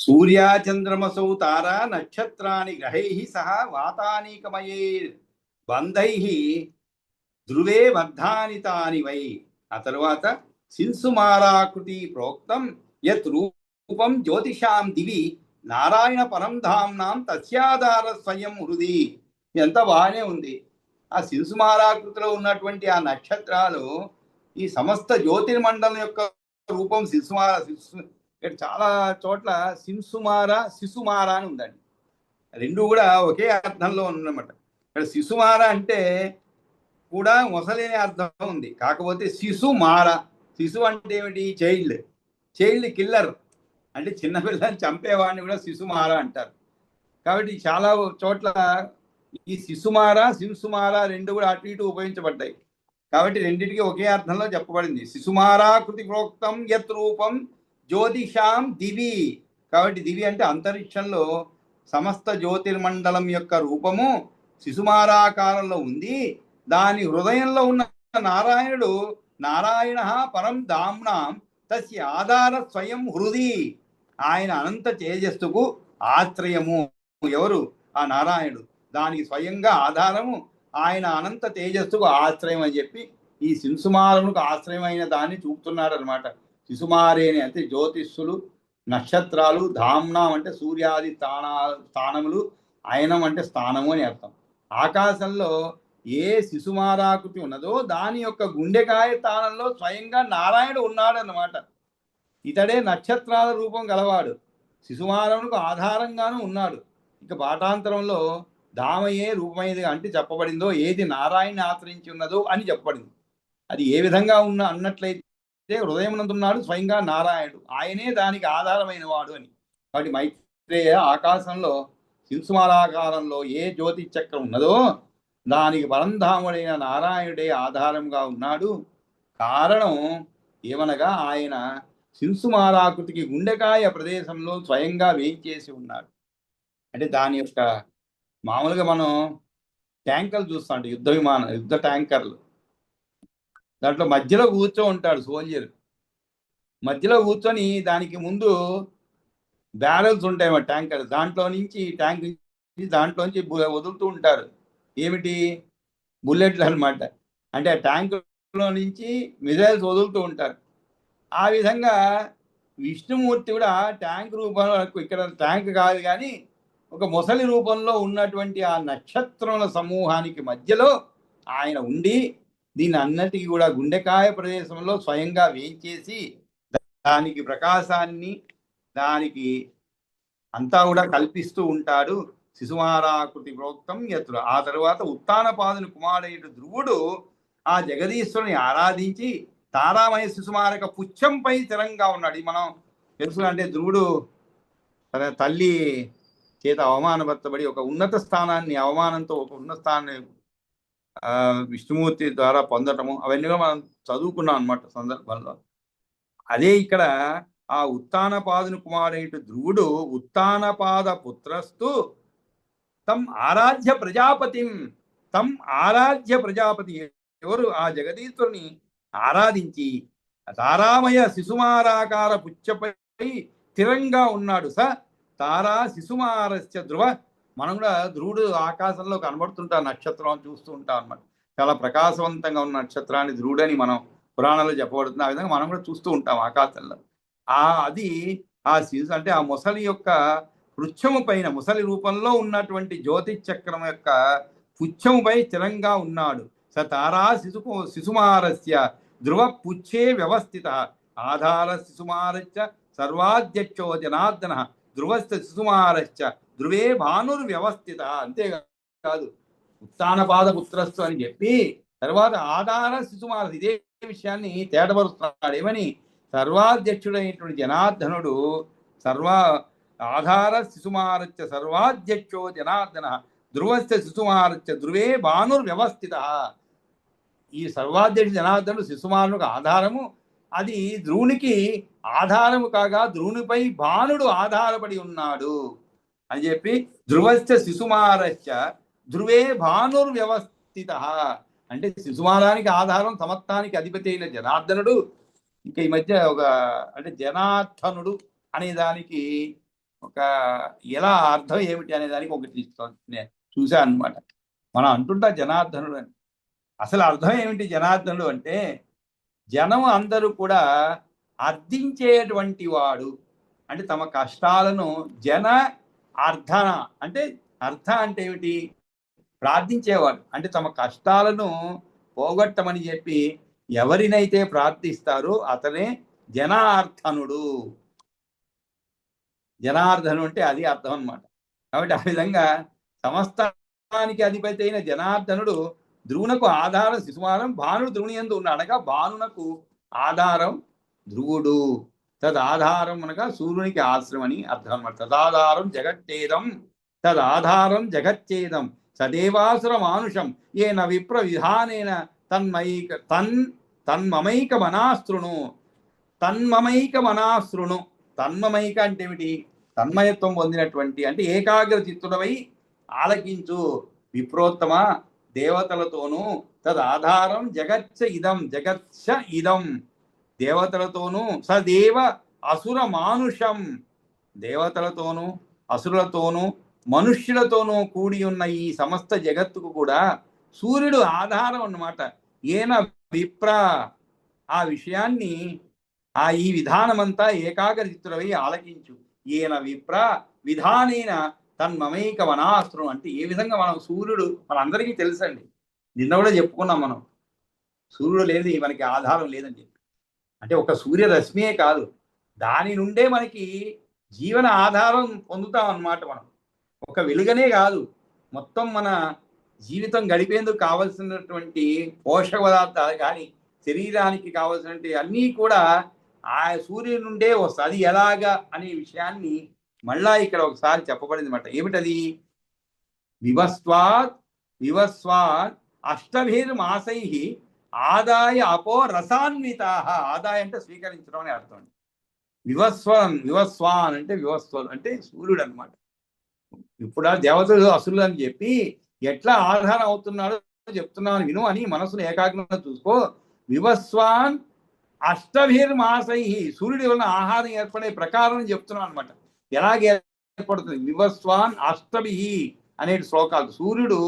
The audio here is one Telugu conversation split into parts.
సూర్యాచంద్రమసౌ తారా నక్షత్రాన్ని గ్రహై సహ వాతానీకమయే బంధై ధ్రువే బద్ధాని తాని వై. ఆ తరువాత శింసుమారాకృతి ప్రోక్తం యత్ రూపం జ్యోతిషాం దివి నారాయణ పరం ధామ్నాం తస్యాధార స్వయం హృది. ఎంత బాగానే ఉంది. ఆ శింసుమారాకృతిలో ఉన్నటువంటి ఆ నక్షత్రాలు ఈ సమస్త జ్యోతిర్మండలం యొక్క రూపం. ఇక్కడ చాలా చోట్ల శింసుమార శిశుమార అని ఉందండి. రెండు కూడా ఒకే అర్థంలో ఉందన్నమాట. ఇక్కడ శిశుమార అంటే కూడా మొసలేని అర్థం ఉంది. కాకపోతే శిశుమార, శిశు అంటే ఏమిటి? చైల్డ్ కిల్లర్ అంటే చిన్నపిల్లని చంపేవాడిని కూడా శిశుమార అంటారు. కాబట్టి చాలా చోట్ల ఈ శిశుమార శింసుమార రెండు కూడా అటు ఇటు ఉపయోగించబడ్డాయి. కాబట్టి రెండింటికి ఒకే అర్థంలో చెప్పబడింది. శిశుమారాకృతి ప్రోక్తం యత్ రూపం జ్యోతిషాం దివి. కాబట్టి దివి అంటే అంతరిక్షంలో సమస్త జ్యోతిర్మండలం యొక్క రూపము శిశుమారాకారంలో ఉంది. దాని హృదయంలో ఉన్న నారాయణుడు నారాయణ పరం ధామ్నాం తస్య ఆధార స్వయం హృది. ఆయన అనంత తేజస్సుకు ఆశ్రయము. ఎవరు? ఆ నారాయణుడు. దానికి స్వయంగా ఆధారము ఆయన అనంత తేజస్సుకు ఆశ్రయం అని చెప్పి ఈ శింసుమారముకు ఆశ్రయమైన దాన్ని చూపుతున్నాడు అనమాట. శిశుమారేని అంటే జ్యోతిష్సులు, నక్షత్రాలు, ధామ్నాం అంటే సూర్యాది స్థానములు, అయనం అంటే స్థానము అని అర్థం. ఆకాశంలో ఏ శిశుమారాకృతి ఉన్నదో దాని యొక్క గుండెకాయ స్థానంలో స్వయంగా నారాయణుడు ఉన్నాడు అన్నమాట. ఇతడే నక్షత్రాల రూపం గలవాడు, శిశుమారమునకు ఆధారంగాను ఉన్నాడు. ఇక పాఠాంతరంలో ధామయే రూపమైనది అంటే చెప్పబడిందో ఏది నారాయణని ఆశ్రయించి ఉన్నదో అని చెప్పబడింది. అది ఏ విధంగా అన్నట్లయితే హృదయమునందున్నాడు స్వయంగా నారాయణుడు, ఆయనే దానికి ఆధారమైన వాడు అని. కాబట్టి మైత్రేయ ఆకాశంలో శింసుమారాకారంలో ఏ జ్యోతి చక్రం ఉన్నదో దానికి పరంధాముడైన నారాయణుడే ఆధారంగా ఉన్నాడు. కారణం ఏమనగా ఆయన శింసుమారాకృతికి గుండెకాయ ప్రదేశంలో స్వయంగా వేయించేసి ఉన్నాడు. అంటే దాని యొక్క మామూలుగా మనం ట్యాంకర్లు చూస్తాం, యుద్ధ ట్యాంకర్లు. దాంట్లో మధ్యలో కూర్చో ఉంటాడు సోల్జర్. మధ్యలో కూర్చొని దానికి ముందు బ్యారెల్స్ ఉంటాయి ట్యాంకర్, దాంట్లో నుంచి దాంట్లోంచి వదులుతూ ఉంటారు. ఏమిటి? బుల్లెట్లు అనమాట. అంటే ఆ ట్యాంకులో నుంచి మిజైల్స్ వదులుతూ ఉంటారు. ఆ విధంగా విష్ణుమూర్తి కూడా ట్యాంక్ రూపంలో, ఇక్కడ ట్యాంక్ కాదు కానీ ఒక మొసలి రూపంలో ఉన్నటువంటి ఆ నక్షత్రముల సమూహానికి మధ్యలో ఆయన ఉండి దీని అన్నిటికీ కూడా గుండెకాయ ప్రదేశంలో స్వయంగా వేయించేసి దానికి ప్రకాశాన్ని దానికి అంతా కూడా కల్పిస్తూ ఉంటాడు. శిశుమారాకృతి ప్రోక్తం యత్రు. ఆ తరువాత ఉత్తానపాదుని కుమారుడు ధ్రువుడు ఆ జగదీశ్వరుని ఆరాధించి తారామయ శిశుమారక పుచ్చంపై స్థిరంగా ఉన్నాడు. ఇది మనం తెలుసు. అంటే ధ్రువుడు తన తల్లి చేత అవమానపరచబడి ఒక ఉన్నత స్థానాన్ని, అవమానంతో ఒక ఉన్నత స్థానాన్ని విష్ణుమూర్తి ద్వారా పొందటము, అవన్నీ మనం చదువుకున్నాం అన్నమాట సందర్భంలో. అదే ఇక్కడ ఆ ఉత్తానపాదుని కుమారుడు ధ్రువుడు ఉత్తానపాద పుత్రస్తు తం ఆరాధ్య ప్రజాపతి ఎవరు? ఆ జగదీశ్వరుని ఆరాధించి తారామయ శిశుమారాకార పుచ్చపై స్థిరంగా ఉన్నాడు. తారా శిశుమారస్య ధ్రువ. మనం కూడా ధ్రువుడు ఆకాశంలో కనబడుతుంటాం, నక్షత్రం చూస్తూ ఉంటాం అన్నమాట. చాలా ప్రకాశవంతంగా ఉన్న నక్షత్రాన్ని ధ్రువుడని మనం పురాణాల్లో చెప్పబడుతుంది. ఆ విధంగా మనం కూడా చూస్తూ ఉంటాం ఆకాశంలో. అది ఆ శిశు అంటే ఆ మొసలి యొక్క పుచ్చము పైన, ముసలి రూపంలో ఉన్నటువంటి జ్యోతి చక్రం యొక్క పుచ్చముపై స్థిరంగా ఉన్నాడు. తారా శిశుమారస్య ధ్రువ పుచ్చే వ్యవస్థిత ఆధార శిశుమారస్య సర్వాధ్యక్షో జనార్దన ధ్రువస్థ శిశుమారశ్చ ధ్రువే భానుర్వ్యవస్థిత. అంతేకాదు ఉత్తానపాద పుత్రస్తు అని చెప్పి తర్వాత ఆధార శిశుమార ఇదే విషయాన్ని తేటపరుస్తున్నాడు. ఏమని? సర్వాధ్యక్షుడైనటువంటి జనార్దనుడు ఆధార శిశుమారచ్చ సర్వాధ్యక్షో జనార్దన ధ్రువస్థ శిశుమారచ్చ ధ్రువే భానుర్వ్యవస్థిత. ఈ సర్వాధ్యక్ష జనార్దనుడు శిశుమారునికి ఆధారము. అది ధ్రువునికి ఆధారము కాగా ధ్రువునిపై భానుడు ఆధారపడి ఉన్నాడు అని చెప్పి ధ్రువస్థ శిశుమారచ్చ ధ్రువే భానుర్వ్యవస్థిత. అంటే శిశుమారానికి ఆధారం సమత్తానికి అధిపతి అయిన జనార్దనుడు. ఇంకా ఈ మధ్య అంటే జనార్దనుడు అనే దానికి ఒక ఎలా అర్థం ఏమిటి అనే దానికి ఒకటి నేను చూశాను అనమాట. మనం అంటుంటా జనార్దనుడు అని. అసలు అర్థం ఏమిటి జనార్దనుడు అంటే, జనం అందరూ కూడా అర్థించేటువంటి వాడు. అంటే తమ కష్టాలను జన అర్థన అంటే అర్థ అంటే ఏమిటి? ప్రార్థించేవాడు. అంటే తమ కష్టాలను పోగొట్టమని చెప్పి ఎవరినైతే ప్రార్థిస్తారో అతనే జనార్దనుడు. జనార్దనుడు అంటే అది అర్థం అనమాట. కాబట్టి ఆ విధంగా సమస్తానికి అధిపతి అయిన జనార్దనుడు ధ్రువునకు ఆధారం శిశుమారం, భానుడు ధ్రువుని యందు ఉన్నాడు అనగా భానునకు ఆధారం ధ్రువుడు. తదాధారం అనగా సూర్యునికి ఆశ్రమం అని అర్థం అనమాట. తదాధారం జగచ్చేదం, తదాధారం జగచ్చేదం సదేవాసుర మానుషం ఏన విప్ర విధానేన తన్మమైక మనాస్తృణు. తన్మమైక మనాస్తృణు. తన్మమైక అంటే ఏమిటి? తన్మయత్వం పొందినటువంటి అంటే ఏకాగ్ర చిత్తుడవై ఆలకించు. విప్రోత్తమ దేవతలతోనూ తదాధారం జగచ్చ ఇదం, జగచ్చ ఇదం దేవతలతోనూ సదేవ అసుర మానుషం, దేవతలతోనూ అసురులతోనూ మనుష్యులతోనూ కూడి ఉన్న ఈ సమస్త జగత్తుకు కూడా సూర్యుడు ఆధారం అన్నమాట. ఏన విప్ర ఆ విషయాన్ని ఈ విధానమంతా ఏకాగ్ర చిత్తులవై ఆలకించు. ఈయన విప్ర విధానేన తన్మమైక వనాస్త్రం అంటే ఏ విధంగా మనం సూర్యుడు మనందరికీ తెలుసండి. నిన్న కూడా చెప్పుకున్నాం మనం, సూర్యుడు లేదు మనకి ఆధారం లేదని చెప్పి. అంటే ఒక సూర్యరశ్మియే కాదు, దాని నుండే మనకి జీవన ఆధారం పొందుతాం అన్నమాట. మనం ఒక వెలుగనే కాదు, మొత్తం మన జీవితం గడిపేందుకు కావలసినటువంటి పోషక పదార్థాలు కానీ శరీరానికి కావలసినటువంటి అన్నీ కూడా ఆ సూర్యుడి నుండే వస్తుంది. అది ఎలాగా అనే విషయాన్ని మళ్ళా ఇక్కడ ఒకసారి చెప్పబడింది అనమాట. ఏమిటది? వివస్వాత్ వివస్వాత్ అష్టభిర్మాసై ఆదాయ అపో రసాన్వితా. ఆదాయ అంటే స్వీకరించడం అని అర్థం. వివస్వాన్ అంటే వివస్వాన్ అంటే సూర్యుడు అనమాట. ఇప్పుడు ఆ దేవతలు అసురులు అని చెప్పి ఎట్లా ఆధారం అవుతున్నాడో చెప్తున్నాను విను అని మనసును ఏకాగ్రంగా చూసుకో. వివస్వాన్ అష్టభిర్మాసై సూర్యుడి వలన ఆహారం ఏర్పడే ప్రకారం చెప్తున్నాను అనమాట. ఎలాగే ఏర్పడుతుంది? వివస్వాన్ అష్టభి అనే శ్లోకాలు. సూర్యుడు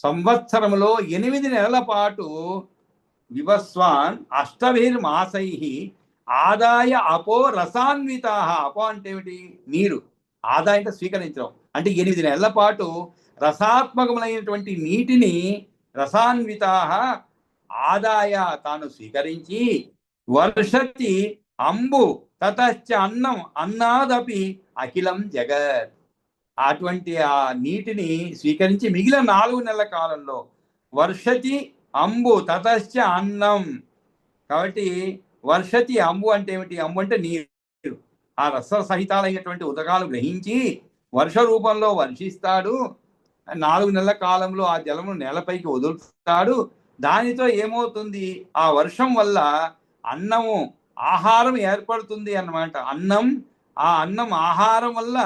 సంవత్సరంలో 8 నెలల పాటు వివస్వాన్ అష్టభిర్మాసై ఆదాయ అపో రసాన్వితా. అపో అంటే ఏమిటి? నీరు. ఆదాయ అంటే స్వీకరించడం. అంటే 8 నెలల పాటు రసాత్మకములైనటువంటి నీటిని రసాన్వితా ఆదాయ తాను స్వీకరించి వర్షతి అంబు తతశ్చ అన్నం అన్నాదపి అఖిలం జగత్. అటువంటి ఆ నీటిని స్వీకరించి మిగిలిన 4 నెలల కాలంలో వర్షతి అంబు తతశ్చ అన్నం. కాబట్టి వర్షతి అంబు అంటే ఏమిటి? అంబు అంటే నీరు. ఆ రస సహితాలైనటువంటి ఉదకాలు గ్రహించి వర్ష రూపంలో వర్షిస్తాడు. 4 నెలల కాలంలో ఆ జలమును నేలపైకి వదులుతాడు. దానితో ఏమవుతుంది? ఆ వర్షం వల్ల అన్నము ఆహారం ఏర్పడుతుంది అన్నమాట. ఆ అన్నం ఆహారం వల్ల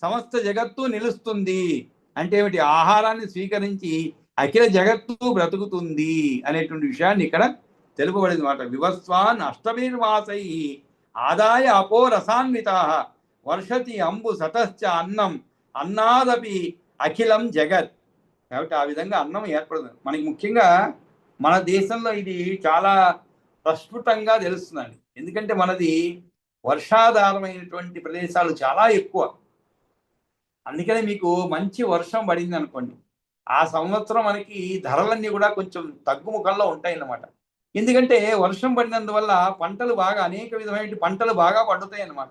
సమస్త జగత్తు నిలుస్తుంది. అంటే ఏమిటి? ఆహారాన్ని స్వీకరించి అఖిల జగత్తు బ్రతుకుతుంది అనేటువంటి విషయాన్ని ఇక్కడ తెలుపబడింది మాట. వివస్వాన్ అష్టభిర్మాసై ఆదాయ అపో రసాన్వితా వర్షతి అంబు సతశ్చ అన్నం అన్నాదపి అఖిలం జగత్. కాబట్టి ఆ విధంగా అన్నం ఏర్పడుతుంది. మనకి ముఖ్యంగా మన దేశంలో ఇది చాలా ప్రస్ఫుటంగా తెలుస్తుందండి. ఎందుకంటే మనది వర్షాధారమైనటువంటి ప్రదేశాలు చాలా ఎక్కువ. అందుకనే మీకు మంచి వర్షం పడింది అనుకోండి, ఆ సంవత్సరం మనకి ధరలన్నీ కూడా కొంచెం తగ్గుముఖంలో ఉంటాయి అన్నమాట. ఎందుకంటే వర్షం పడినందువల్ల పంటలు బాగా అనేక విధమైన పంటలు బాగా పండుతాయి అన్నమాట.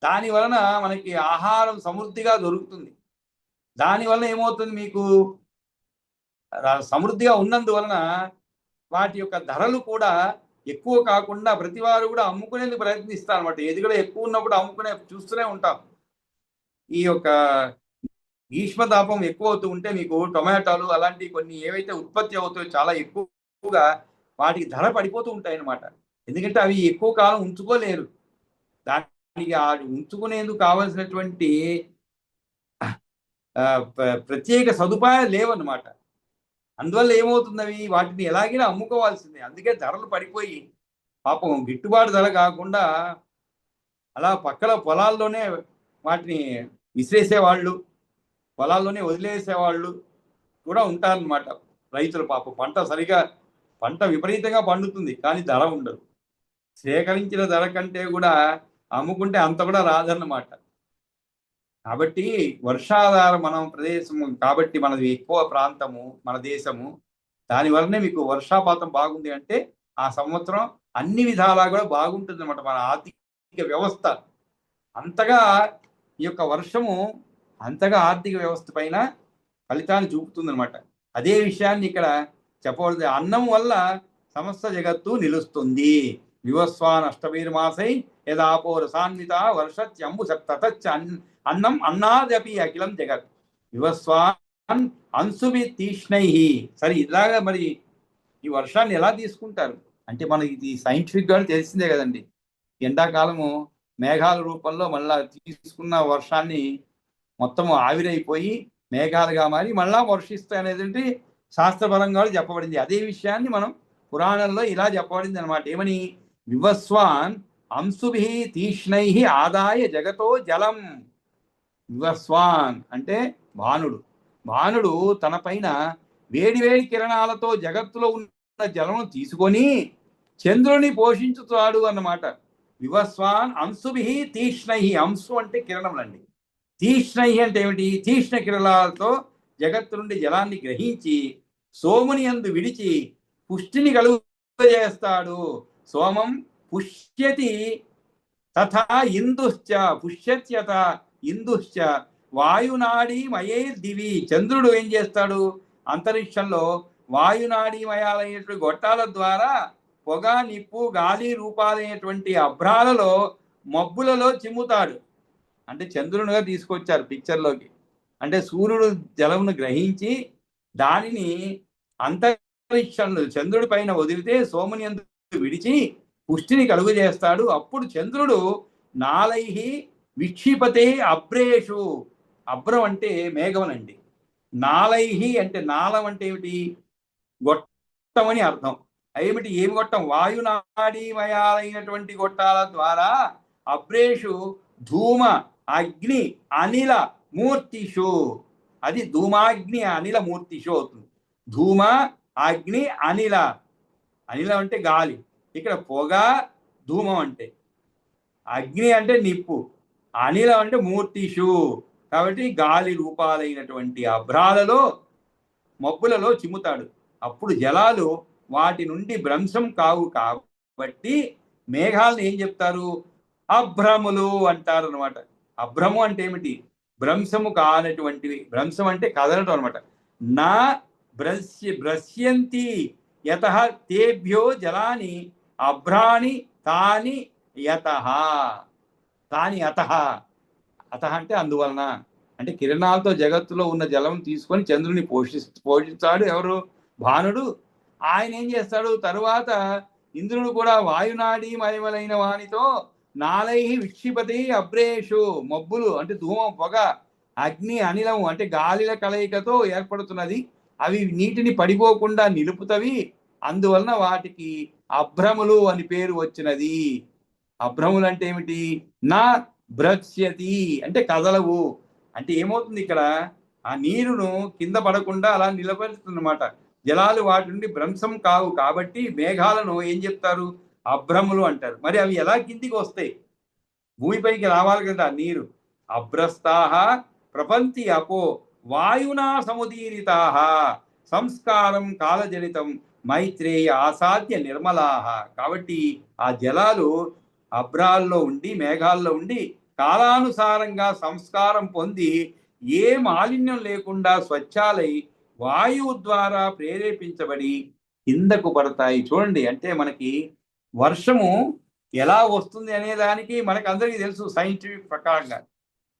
దాని వలన మనకి ఆహారం సమృద్ధిగా దొరుకుతుంది. దానివల్ల ఏమవుతుంది? మీకు సమృద్ధిగా ఉన్నందువలన వాటి యొక్క ధరలు కూడా ఎక్కువ కాకుండా ప్రతి వారు కూడా అమ్ముకునేందుకు ప్రయత్నిస్తారు అనమాట. ఎదుగులో ఎక్కువ ఉన్నప్పుడు అమ్ముకునే చూస్తూనే ఉంటాం. ఈ యొక్క గ్రీష్మతాపం ఎక్కువ అవుతూ ఉంటే మీకు టొమాటోలు అలాంటి కొన్ని ఏవైతే ఉత్పత్తి అవుతాయో చాలా ఎక్కువగా వాటికి ధర పడిపోతూ ఉంటాయి అన్నమాట. ఎందుకంటే అవి ఎక్కువ కాలం ఉంచుకోలేరు. దానికి ఉంచుకునేందుకు కావలసినటువంటి ప్రత్యేక సదుపాయాలు లేవన్నమాట. అందువల్ల ఏమవుతుంది? అవి వాటిని ఎలాగైనా అమ్ముకోవాల్సిందే. అందుకే ధరలు పడిపోయి పాపం గిట్టుబాటు ధర కాకుండా అలా పక్కల పొలాల్లోనే వాటిని విసిరేసేవాళ్ళు, పొలాల్లోనే వదిలేసేవాళ్ళు కూడా ఉంటారన్నమాట. రైతులు పాపం పంట విపరీతంగా పండుతుంది, కానీ ధర ఉండదు. సేకరించిన ధర కంటే కూడా అమ్ముకుంటే అంత కూడా రాదన్నమాట. కాబట్టి వర్షాధార మనం ప్రదేశము కాబట్టి మనది ఎక్కువ ప్రాంతము మన దేశము, దానివల్లనే మీకు వర్షాపాతం బాగుంది అంటే ఆ సంవత్సరం అన్ని విధాలా కూడా బాగుంటుంది అనమాట. మన ఆర్థిక వ్యవస్థ అంతగా ఈ యొక్క వర్షము అంతగా ఆర్థిక వ్యవస్థ పైన ఫలితాన్ని చూపుతుంది అనమాట. అదే విషయాన్ని ఇక్కడ చెప్పవలసి, అన్నం వల్ల సమస్త జగత్తు నిలుస్తుంది. వివస్వాన్ అష్టమీర్మాసై యదాపోర సాన్విత వర్షత్యంబు సప్తతచ్చ అన్నం అన్నాదపి అఖిలం జగత్ వివస్వాన్ అంశుభి తీష్ణై. సరే, ఇలాగా మరి ఈ వర్షాన్ని ఎలా తీసుకుంటారు అంటే మనకి ఇది సైంటిఫిక్ గా తెలిసిందే కదండి. ఎండాకాలము మేఘాల రూపంలో మళ్ళా తీసుకున్న వర్షాన్ని మొత్తం ఆవిరైపోయి మేఘాలుగా మారి మళ్ళా వర్షిస్తాయి అనేది శాస్త్రపరంగా చెప్పబడింది. అదే విషయాన్ని మనం పురాణంలో ఇలా చెప్పబడింది అనమాట. ఏమని? వివస్వాన్ అంశుభి తీష్ణై ఆదాయ జగతో జలం. వివస్వాన్ అంటే భానుడు తన పైన వేడి కిరణాలతో జగత్తులో ఉన్న జలం తీసుకొని చంద్రుని పోషించుతాడు అన్నమాట. వివస్వాన్ అంశుభి తీష్ణై. అంశు అంటే కిరణములండి. తీష్ణై అంటే ఏమిటి? తీష్ణ కిరణాలతో జగత్తు నుండి జలాన్ని గ్రహించి సోముని యందు విడిచి పుష్టిని కలుగజేస్తాడు. సోమం పుష్యతి తథా ఇందుశ్చ పుష్యత్యత ఇందుశ్చ వాయునాడీ మయైర్దివి. చంద్రుడు ఏం చేస్తాడు? అంతరిక్షంలో వాయునాడీమయాలైనటువంటి గొట్టాల ద్వారా పొగ, నిప్పు, గాలి రూపాలైనటువంటి అభ్రాలలో మబ్బులలో చిమ్ముతాడు. అంటే చంద్రునిగా తీసుకొచ్చారు పిక్చర్లోకి. అంటే సూర్యుడు జలమును గ్రహించి దానిని అంతరిక్షంలో చంద్రుడి పైన వదిలితే సోముని యందు విడిచి పుష్టిని కలుగు చేస్తాడు. అప్పుడు చంద్రుడు నాలైహి విక్షిపతే అబ్రేషు. అబ్రం అంటే మేఘమనండి. నాలైహి అంటే నాళం అంటే ఏమిటి? గొట్టం అని అర్థం. ఏమిటి? ఏమి గొట్టం? వాయునాడీమయాలైనటువంటి గొట్టాల ద్వారా అబ్రేషు ధూమ అగ్ని అనిల మూర్తిషు. అది ధూమాగ్ని అనిల మూర్తిషు అవుతుంది. ధూమ అగ్ని అనిల. అనిలం అంటే గాలి, ఇక్కడ పొగ ధూమం అంటే, అగ్ని అంటే నిప్పు, అనిలం అంటే మూర్తిషు. కాబట్టి గాలి రూపాలైనటువంటి అభ్రాలలో మబ్బులలో చిమ్ముతాడు. అప్పుడు జలాలు వాటి నుండి భ్రంశం కావు. కాబట్టి మేఘాలను ఏం చెప్తారు? అభ్రములు అంటారు అనమాట. అభ్రము అంటే ఏమిటి? భ్రంశము కానటువంటివి. భ్రంశం అంటే కదలటం అనమాట. నా భ్రశ్యంతి యతః తేభ్యో జలాని అభ్రాని తాని యతః. తాని అతః. అతః అంటే అందువలన. అంటే కిరణాలతో జగత్తులో ఉన్న జలం తీసుకొని చంద్రుని పోషిస్తాడు ఎవరు? భానుడు. ఆయన ఏం చేస్తాడు? తరువాత ఇంద్రుడు కూడా వాయునాడీ మయమలైన వానితో నాలై విక్షిపతి అబ్రేషు. మబ్బులు అంటే ధూమం, పొగ, అగ్ని, అనిలము అంటే గాలిల కలయికతో ఏర్పడుతున్నది. అవి నీటిని పడిపోకుండా నిలుపుతవి. అందువలన వాటికి అభ్రములు అని పేరు వచ్చినది. అభ్రములు అంటే ఏమిటి? నా భ్రక్ష్యతి అంటే కదలవు. అంటే ఏమవుతుంది? ఇక్కడ ఆ నీరును కింద పడకుండా అలా నిలబెడుతుందన్నమాట. జలాలు వాటి నుండి భ్రంశం కావు. కాబట్టి మేఘాలను ఏం చెప్తారు? అభ్రములు అంటారు. మరి అవి ఎలా కిందికి వస్తాయి? భూమిపైకి రావాలి కదా నీరు. అభ్రస్తాహ ప్రపంతి అపో వాయునా సముదీరితాహ సంస్కారం కాలజనితం మైత్రేయ ఆసాద్య నిర్మలాహ. కాబట్టి ఆ జలాలు అభ్రాల్లో ఉండి మేఘాల్లో ఉండి కాలానుసారంగా సంస్కారం పొంది ఏ మాలిన్యం లేకుండా స్వచ్ఛాలై వాయువు ద్వారా ప్రేరేపించబడి కిందకు పడతాయి. చూడండి, అంటే మనకి వర్షము ఎలా వస్తుంది అనే దానికి మనకు అందరికీ తెలుసు సైంటిఫిక్ ప్రకారంగా.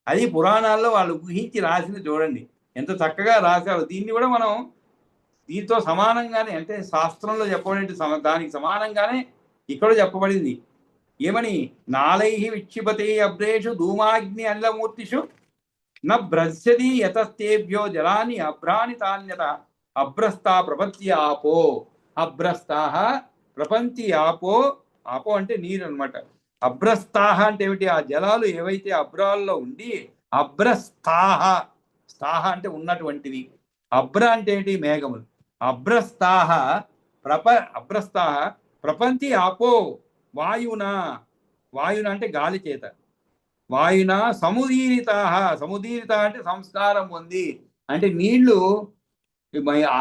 అది పురాణాల్లో వాళ్ళు ఊహించి రాసింది. చూడండి ఎంత చక్కగా రాశారు. దీన్ని కూడా మనం దీంతో సమానంగానే, అంటే శాస్త్రంలో చెప్పబడి దానికి సమానంగానే ఇక్కడ చెప్పబడింది. ఏమని? నాలై విక్షిపతే అభ్రేషు ధూమాగ్ని అనిలమూర్తిషు న భ్రశ్యతి యతస్తేభ్యో జలాని అభ్రాని తాన్యత అభ్రస్తా ప్రపంచి ఆపో. అభ్రస్తాహ ప్రపంచి ఆపో. ఆపో అంటే నీరు అనమాట. అభ్రస్తాహ అంటే ఏమిటి? ఆ జలాలు ఏవైతే అభ్రాల్లో ఉండి అభ్రస్తాహ, స్థాహ అంటే ఉన్నటువంటివి, అభ్ర అంటే ఏంటి? మేఘములు. అభ్రస్తాహ అభ్రస్తాహ ప్రపంచి ఆపో వాయున, వాయున అంటే గాలి చేత, వాయున సముదీరిత, సముదీరిత అంటే సంస్కారం పొంది, అంటే నీళ్లు,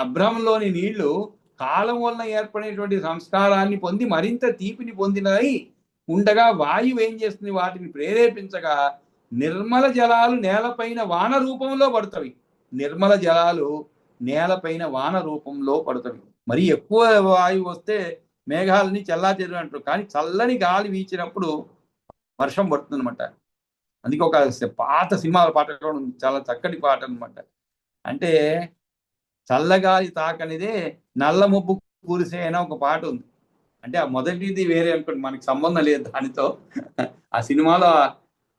అభ్రంలోని నీళ్లు కాలం వలన ఏర్పడినటువంటి సంస్కారాన్ని పొంది మరింత తీపిని పొందినవి ఉండగా వాయువు ఏం చేస్తుంది? వాటిని ప్రేరేపించగా నిర్మల జలాలు నేలపైన వాన రూపంలో పడుతవి. నిర్మల జలాలు నేలపైన వాన రూపంలో పడుతవి. మరి ఎక్కువ వాయువు వస్తే మేఘాలని చెల్లాచెదురు అంటారు, కానీ చల్లని గాలి వీచినప్పుడు వర్షం పడుతుంది అనమాట. అందుకే ఒక పాత సినిమాల పాట కూడా ఉంది, చాలా చక్కటి పాట అనమాట. అంటే చల్లగాలి తాకనిదే నల్ల మబ్బు కురిసే అనే ఒక పాట ఉంది. అంటే ఆ మొదటిది వేరే అనుకోండి, మనకి సంబంధం లేదు దానితో. ఆ సినిమాలో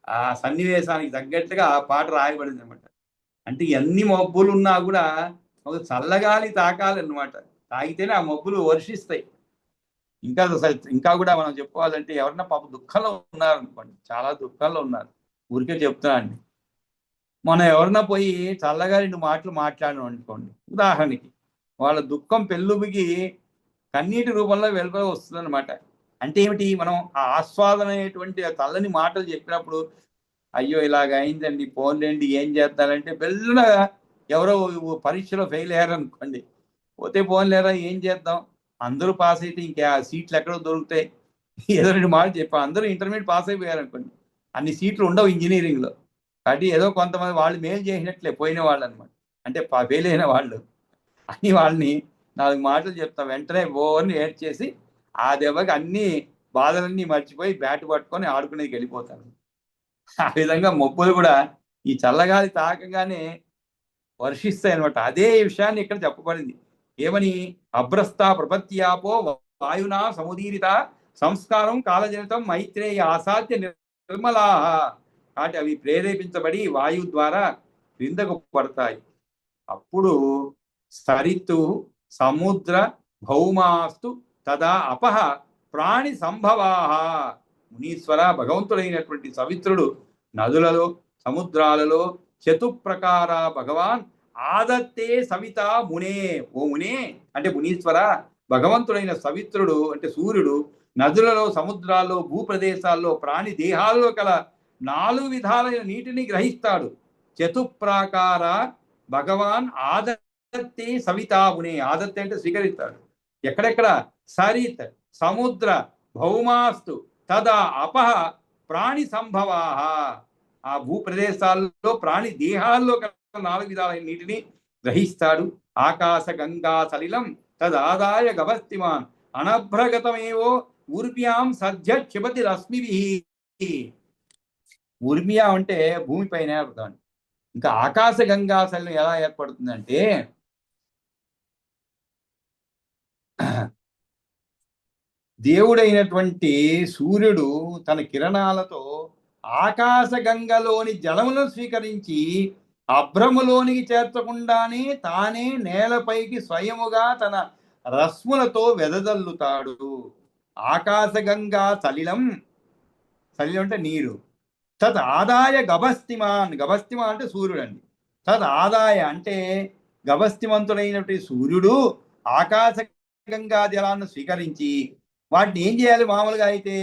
ఆ సన్నివేశానికి తగ్గట్టుగా ఆ పాట రాయబడింది అనమాట. అంటే ఎన్ని మబ్బులు ఉన్నా కూడా ఒక చల్లగాలి తాకాలన్నమాట, తాగితేనే ఆ మబ్బులు వర్షిస్తాయి. ఇంకా కూడా మనం చెప్పుకోవాలంటే ఎవరన్నా పాప దుఃఖంలో ఉన్నారనుకోండి, చాలా దుఃఖంలో ఉన్నారు, ఊరికే చెప్తున్నా అండి, మనం ఎవరన్నా పోయి చల్లగా 2 మాటలు మాట్లాడడం అనుకోండి, ఉదాహరణకి వాళ్ళ దుఃఖం పెళ్ళుబిగి కన్నీటి రూపంలో వెలుపల వస్తుంది అనమాట. అంటే ఏమిటి? మనం ఆ ఆస్వాదన అనేటువంటి చల్లని మాటలు చెప్పినప్పుడు, అయ్యో ఇలాగ అయిందండి, పోన్లేండి ఏం చేస్తారంటే, బెల్లున ఎవరో పరీక్షలో ఫెయిల్ అయ్యారనుకోండి, పోతే పోన్లేరా ఏం చేద్దాం, అందరూ పాస్ అయితే ఇంకా సీట్లు ఎక్కడో దొరుకుతాయి, ఏదో 2 మాటలు చెప్పాం, అందరూ ఇంటర్మీడియట్ పాస్ అయిపోయారనుకోండి, అన్ని సీట్లు ఉండవు ఇంజనీరింగ్లో, కాబట్టి ఏదో కొంతమంది వాళ్ళు మేలు చేసినట్లే పోయిన వాళ్ళు అనమాట, అంటే ఫెయిల్ అయిన వాళ్ళు అని వాళ్ళని 4 మాటలు చెప్తా, వెంటనే ఓవర్ని ఏడ్చేసి ఆ దెబ్బకి అన్ని బాధలన్నీ మర్చిపోయి బ్యాట్ పట్టుకొని ఆడుకునేకి వెళ్ళిపోతారు. ఆ విధంగా మొబ్బులు కూడా ఈ చల్లగాలి తాకగానే వర్షిస్తాయి అనమాట. అదే విషయాన్ని ఇక్కడ చెప్పబడింది. ఏమని? అభ్రస్త ప్రపత్యాపో వాయునా సముదీరిత సంస్కారం కాలజనితం మైత్రేయ ఆసాధ్య నిర్మలా, కాబట్టి అవి ప్రేరేపించబడి వాయువు ద్వారా క్రిందకు పడతాయి. అప్పుడు సరితు సముద్ర భౌమాస్తు తదా అపహ ప్రాణి సంభవాహ. మునీశ్వర, భగవంతుడైనటువంటి సవిత్రుడు నదులలో సముద్రాలలో చతుప్రకార భగవాన్ ఆదత్తే సవిత మునే. ఓ మునే అంటే మునీశ్వర, భగవంతుడైన సవిత్రుడు అంటే సూర్యుడు నదులలో సముద్రాల్లో భూప్రదేశాల్లో ప్రాణి దేహాల్లో కల 4 విధాలైన నీటిని గ్రహిస్తాడు. చతుప్రాకార భగవాన్ ఆదత్తే సవితా మునే, ఆదత్తే అంటే స్వీకరిస్తాడు. ఎక్కడెక్కడ? సరిత్ సముద్ర భౌమాస్తు తదా అపహ ప్రాణి సంభవాహ, ఆ భూప్రదేశాల్లో ప్రాణి దేహాల్లో 4 విధాలైన నీటిని గ్రహిస్తాడు. ఆకాశ గంగా సలిలం తదాదాయ గవస్తిమాన్ అనభ్రగతమేవో ఊర్మ్యాం సద్య క్షిపతి రశ్మిభి. ఊర్మియా అంటే భూమిపైన ఏర్పడతాడు. ఇంకా ఆకాశ గంగా సలిలం ఎలా ఏర్పడుతుందంటే, దేవుడైనటువంటి సూర్యుడు తన కిరణాలతో ఆకాశ గంగలోని జలములను స్వీకరించి అభ్రములోనికి చేర్చకుండానే తానే నేలపైకి స్వయముగా తన రశ్ములతో వెదజల్లుతాడు. ఆకాశ గంగా సలిలం, సలిలం అంటే నీరు, తద్ ఆదాయ గభస్తిమాన్, గభస్తిమాన్ అంటే సూర్యుడు అండి, తద్ ఆదాయ అంటే గభస్తిమంతుడైనటువంటి సూర్యుడు ఆకాశ గంగా జలాన్ని స్వీకరించి వాటిని ఏం చేయాలి? మామూలుగా అయితే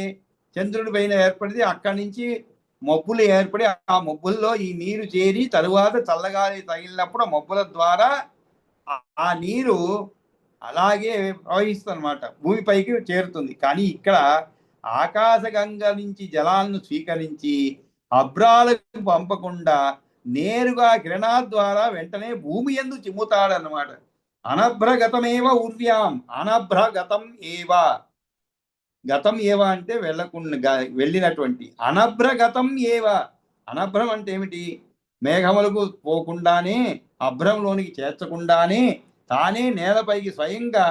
చంద్రుడి పైన ఏర్పడితే అక్కడి నుంచి మబ్బులు ఏర్పడి ఆ మబ్బుల్లో ఈ నీరు చేరి తరువాత చల్లగాలి తగిలినప్పుడు మబ్బుల ద్వారా ఆ నీరు అలాగే ప్రవహిస్తుంది అనమాట, భూమిపైకి చేరుతుంది. కానీ ఇక్కడ ఆకాశగంగ నుంచి జలాలను స్వీకరించి అభ్రాలకు పంపకుండా నేరుగా కిరణాల ద్వారా వెంటనే భూమి యందు చిమ్ముతాడనమాట. అనభ్రగతమేవ ఉర్వ్యాం, అనభ్రగతం ఏవ, గతం ఏవ అంటే వెళ్ళకుండా వెళ్ళినటువంటి, అనభ్రగతం ఏవ, అనభ్రం అంటే ఏమిటి? మేఘములకు పోకుండానే అభ్రంలోనికి చేర్చకుండానే తానే నేలపైకి స్వయంగా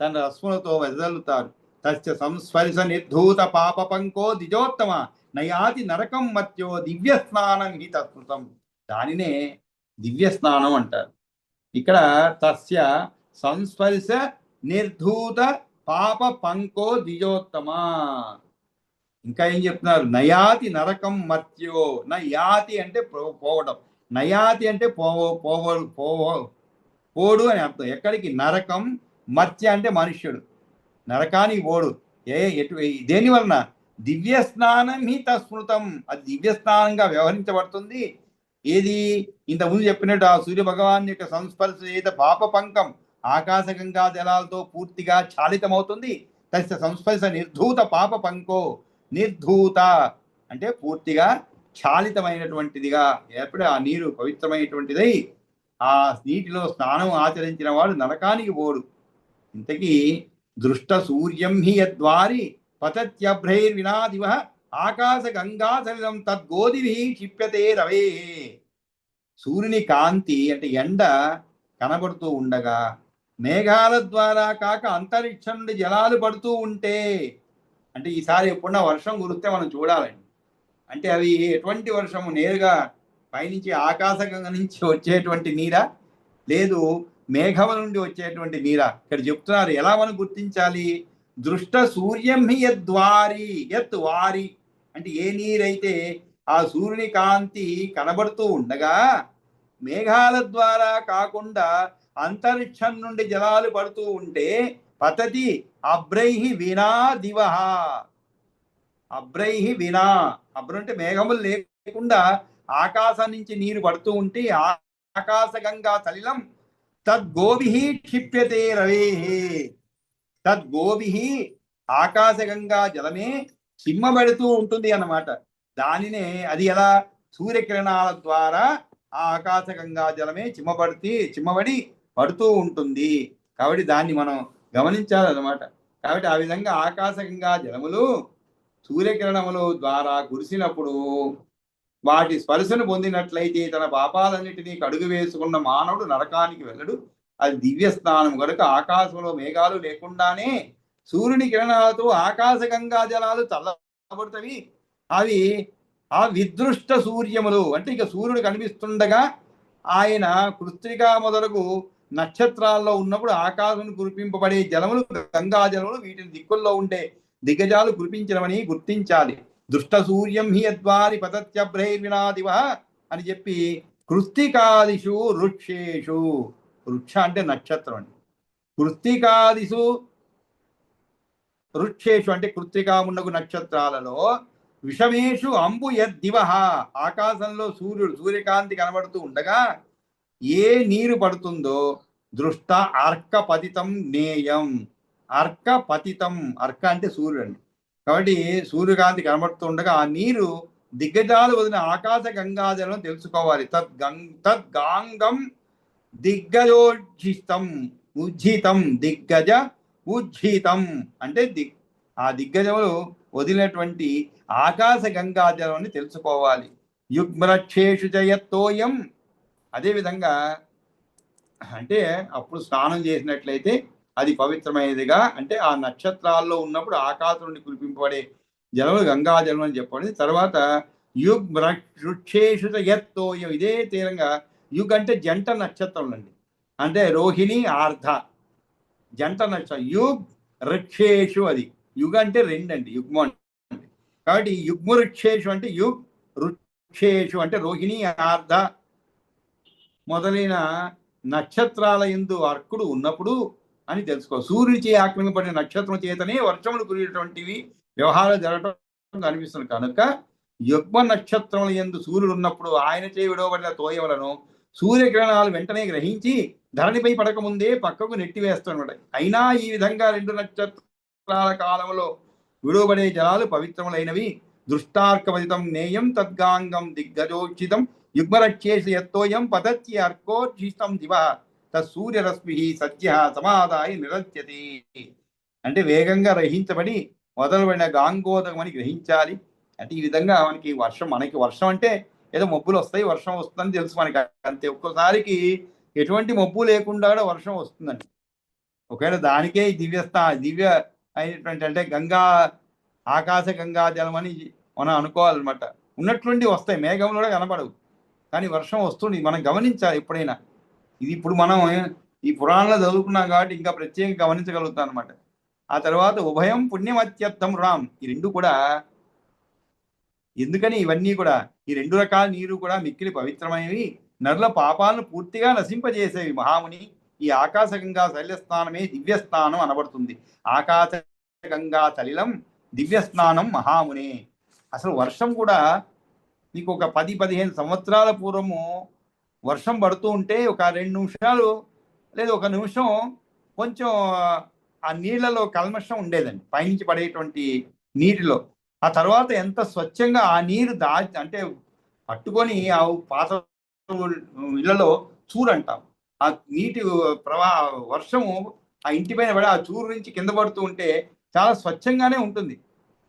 తన రశ్ములతో వెదజల్లుతారు. తస్య సంస్పర్శ నిర్ధూత పాప పంకో ద్విజోత్తమ నయాతి నరకం మత్యో దివ్య స్నానం హి తత్కృతం. దానినే దివ్య స్నానం అంటారు. ఇక్కడ తస్య సంస్పర్శ నిర్ధూత పాప పంకో ద్విజోత్తమ, ఇంకా ఏం చెప్తున్నారు? నయాతి నరకం మర్త్యో. నయాతి అంటే పోవడం, నయాతి అంటే పోడు అని అర్థం. ఎక్కడికి? నరకం. మర్త్య అంటే మనుష్యుడు, నరకానికి పోడు. దేని వలన? దివ్య స్నానం హి తస్మృతం. అది దివ్య స్నానంగా వ్యవహరించబడుతుంది. ఏది? ఇంతకుముందు చెప్పినట్టు ఆ సూర్య భగవాన్ యొక్క సంస్పర్శ చేత పాప పంకం ఆకాశగంగా జలాలతో పూర్తిగా చాలితమవుతుంది. తస్య సంస్పర్శ నిర్ధూత పాప పంకో. నిర్ధూత అంటే పూర్తిగా చాలితమైనటువంటిదిగా ఏర్పడి ఆ నీరు పవిత్రమైనటువంటిదై ఆ నీటిలో స్నానం ఆచరించిన వాడు నరకానికి పోడు. ఇంతకీ దృష్ట సూర్యం హి యద్వారి పతత్యభ్రైర్వినాదివ ఆకాశ గంగా సలిలం తద్గోదిభి క్షిప్యతే రవే. సూర్యుని కాంతి అంటే ఎండ కనబడుతూ ఉండగా మేఘాల ద్వారా కాక అంతరిక్షం నుండి జలాలు పడుతూ ఉంటే, అంటే ఈసారి ఎప్పుడన్నా వర్షం కురిస్తే మనం చూడాలండి. అంటే అవి ఎటువంటి వర్షము? నేరుగా పైనుంచి ఆకాశగంగ నుంచి వచ్చేటువంటి నీరా, లేదు మేఘముల నుండి వచ్చేటువంటి నీరా? ఇక్కడ చెప్తున్నారు ఎలా మనం గుర్తించాలి. దృష్ట సూర్యం హి యద్వారి. యత్ వారి అంటే ఏ నీరైతే ఆ సూర్యుని కాంతి కనబడుతూ ఉండగా మేఘాల ద్వారా కాకుండా అంతరిక్షం నుండి జలాలు పడుతూ ఉంటే పతతి అబ్రైహి వినా దివ. అబ్రైహి వినా, అబ్రు అంటే మేఘములు లేకుండా ఆకాశం నుంచి నీరు పడుతూ ఉంటే ఆకాశగంగా సలిలం తద్గోభి క్షిప్యతే రవే. తద్గోభి ఆకాశగంగా జలమే చిమ్మబడుతూ ఉంటుంది అన్నమాట. దానినే అది ఎలా? సూర్యకిరణాల ద్వారా ఆ ఆకాశగంగా జలమే చిమ్మబడి పడుతూ ఉంటుంది. కాబట్టి దాన్ని మనం గమనించాలన్నమాట. కాబట్టి ఆ విధంగా ఆకాశగంగా జలములు సూర్యకిరణముల ద్వారా కురిసినప్పుడు వాటి స్పర్శను పొందినట్లయితే తన పాపాలన్నిటినీ కడుగు వేసుకున్న మానవుడు నరకానికి వెళ్ళడు. అది దివ్య స్నానం కనుక ఆకాశంలో మేఘాలు లేకుండానే సూర్యుని కిరణాలతో ఆకాశగంగా జలాలు చల్లబడుతవి. అవి ఆ విదృష్ట సూర్యములు అంటే ఇక సూర్యుడు కనిపిస్తుండగా ఆయన కృత్తిగా మొదలగు నక్షత్రాల్లో ఉన్నప్పుడు ఆకాశం కురిపింపబడే జలములు గంగా జలములు వీటిని దిక్కుల్లో ఉండే దిగ్గజాలు కురిపించడమని గుర్తించాలి. దుష్ట సూర్యం హి యద్వారి పతత్యభ్రైర్వినాదివ అని చెప్పి కృత్తికాదిషు వృక్షేషు. వృక్ష అంటే నక్షత్రం అండి. కృత్తికాదిషు వృక్షేషు అంటే కృత్తికాముండగు నక్షత్రాలలో విషమేషు అంబు యద్దివ. ఆకాశంలో సూర్యకాంతి కనబడుతూ ఉండగా ఏ నీరు పడుతుందో దృష్ట అర్కపతితం జ్ఞేయం. అర్కపతితం, అర్క అంటే సూర్యుడు అండి. కాబట్టి సూర్యకాంతి కనబడుతూ ఉండగా ఆ నీరు దిగ్గజాలు వదిన ఆకాశ గంగాజలం తెలుసుకోవాలి. తద్గాంగం దిగ్గజోజ్జితం ఉజ్జితం. దిగ్గజ ఉజ్జితం అంటే ఆ దిగ్గజములు వదిలినటువంటి ఆకాశ గంగాజలం అని తెలుసుకోవాలి. యుగ్మరక్షేషు జయత్తోయం. అదేవిధంగా అంటే అప్పుడు స్నానం చేసినట్లయితే అది పవిత్రమైనదిగా, అంటే ఆ నక్షత్రాల్లో ఉన్నప్పుడు ఆకాశం నుండి కురిపింపబడే జలములు గంగాజలం అని చెప్పండి. తర్వాత యుగ్ వృక్షేషు యత్తోయం. ఇదే తీరంగా యుగ్ అంటే జంట నక్షత్రం అండి. అంటే రోహిణి ఆర్ధ జంట నక్షత్రం. యుగ్ వృక్షేషు అది యుగ్ అంటే రెండండి, యుగ్మ అంటే. కాబట్టి యుగ్మ వృక్షేషు అంటే యుగ్ వృక్షేషు అంటే రోహిణి ఆర్ధ మొదలైన నక్షత్రాల యందు అర్కుడు ఉన్నప్పుడు అని తెలుసుకో. సూర్యుడిచే ఆక్రమింపబడిన నక్షత్రం చేతనే వర్షములు కురియేటువంటివి వ్యవహారాలు జరగటం కనిపిస్తుంది. కనుక యుగ్మ నక్షత్రముల యందు సూర్యుడు ఉన్నప్పుడు ఆయనచే విడవబడిన తోయములను సూర్యకిరణాలు వెంటనే గ్రహించి ధరణిపై పడకముందే పక్కకు నెట్టివేస్తానమాట. అయినా ఈ విధంగా 2 నక్షత్రాల కాలంలో విడవబడే జలాలు పవిత్రములైనవి. దృష్టార్కపతితం జ్ఞేయం తద్గాంగం దిగ్గజోచితం యుగ్మరక్షేషు యత్తోయం పతత్య అర్కోర్జితం దివ తూర్యరశ్మి సత్య సమాదాయ నిరస్యతి. అంటే వేగంగా గ్రహించబడి మొదలుపడిన గాంగోదకం అని గ్రహించాలి. అంటే ఈ విధంగా మనకి వర్షం అంటే ఏదో మబ్బులు వస్తాయి, వర్షం వస్తుందని తెలుసు మనకి అంతే. ఒక్కోసారికి ఎటువంటి మబ్బు లేకుండా కూడా వర్షం వస్తుందండి. ఒకవేళ దానికే దివ్య అయినటువంటి అంటే ఆకాశ గంగా జలం అని మనం అనుకోవాలన్నమాట. ఉన్నటువంటి వస్తాయి, మేఘంలో కూడా కనపడవు, కానీ వర్షం వస్తుంది. మనం గమనించాలి ఎప్పుడైనా. ఇది ఇప్పుడు మనం ఈ పురాణంలో చదువుకున్నాం కాబట్టి ఇంకా ప్రత్యేకంగా గమనించగలుగుతాం అనమాట. ఆ తర్వాత ఉభయం పుణ్యమత్యర్థం రామ్. ఈ రెండు కూడా ఎందుకని ఇవన్నీ కూడా ఈ రెండు రకాల నీరు కూడా మిక్కిలి పవిత్రమైనవి, నరుల పాపాలను పూర్తిగా నశింపజేసేవి మహాముని. ఈ ఆకాశ గంగా సలిల స్నానమే దివ్య స్నానం అనబడుతుంది. ఆకాశ గంగా సలిలం దివ్య స్నానం మహామునే. అసలు వర్షం కూడా మీకు ఒక 10-15 సంవత్సరాల పూర్వము వర్షం పడుతూ ఉంటే ఒక 2 నిమిషాలు లేదా 1 నిమిషం కొంచెం ఆ నీళ్లలో కల్మషం ఉండేదండి, పైనుంచి పడేటువంటి నీటిలో. ఆ తర్వాత ఎంత స్వచ్ఛంగా ఆ నీరు అంటే పట్టుకొని ఆ పాత ఇళ్లలో చూరు అంటాం, ఆ నీటి వర్షము ఆ ఇంటి పైన పడి ఆ చూరు నుంచి కింద పడుతూ ఉంటే చాలా స్వచ్ఛంగానే ఉంటుంది.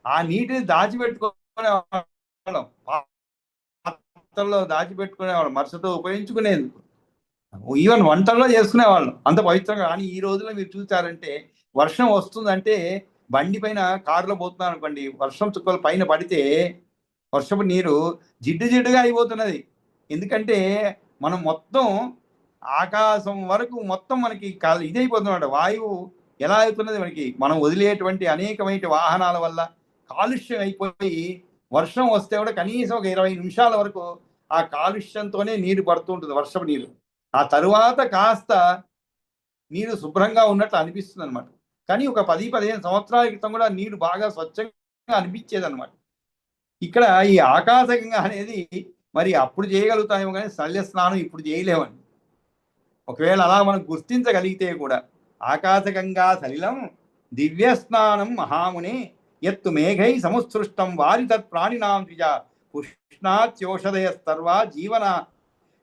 ఆ నీటిని దాచిపెట్టుకునే వాళ్ళం, పాత్రలో దాచిపెట్టుకునేవాళ్ళం, మరుసతో ఉపయోగించుకునేందుకు, ఈవెన్ వంటల్లో చేసుకునేవాళ్ళం, అంత పవిత్రంగా. కానీ ఈ రోజుల్లో మీరు చూసారంటే వర్షం వస్తుందంటే బండి పైన కారులో పోతున్నాను అనుకోండి, వర్షం చుక్కలు పైన పడితే వర్షపు నీరు జిడ్డు జిడ్డుగా అయిపోతున్నది. ఎందుకంటే మనం మొత్తం ఆకాశం వరకు మొత్తం మనకి ఇదైపోతున్నమాట. వాయువు ఎలా అవుతున్నది మనకి, మనం వదిలేటువంటి అనేకమైన వాహనాల వల్ల కాలుష్యం అయిపోయి వర్షం వస్తే కూడా కనీసం ఒక 20 నిమిషాల వరకు ఆ కాలుష్యంతోనే నీరు పడుతూ ఉంటుంది, వర్షపు నీరు. ఆ తరువాత కాస్త నీరు శుభ్రంగా ఉన్నట్లు అనిపిస్తుంది అనమాట. కానీ ఒక 10-15 సంవత్సరాల క్రితం కూడా నీరు బాగా స్వచ్ఛంగా అనిపించేది అనమాట. ఇక్కడ ఈ ఆకాశగంగా అనేది మరి అప్పుడు చేయగలుగుతామేమో కానీ శల్య స్నానం ఇప్పుడు చేయలేమండి. ఒకవేళ అలా మనం గుర్తించగలిగితే కూడా ఆకాశగంగా సలిలం దివ్య స్నానం మహాముని ఎత్తు మేఘై సముత్సృష్టం వారి తత్ ప్రాణినాం ద్విజ పుష్ణాత్యోషధయ సర్వ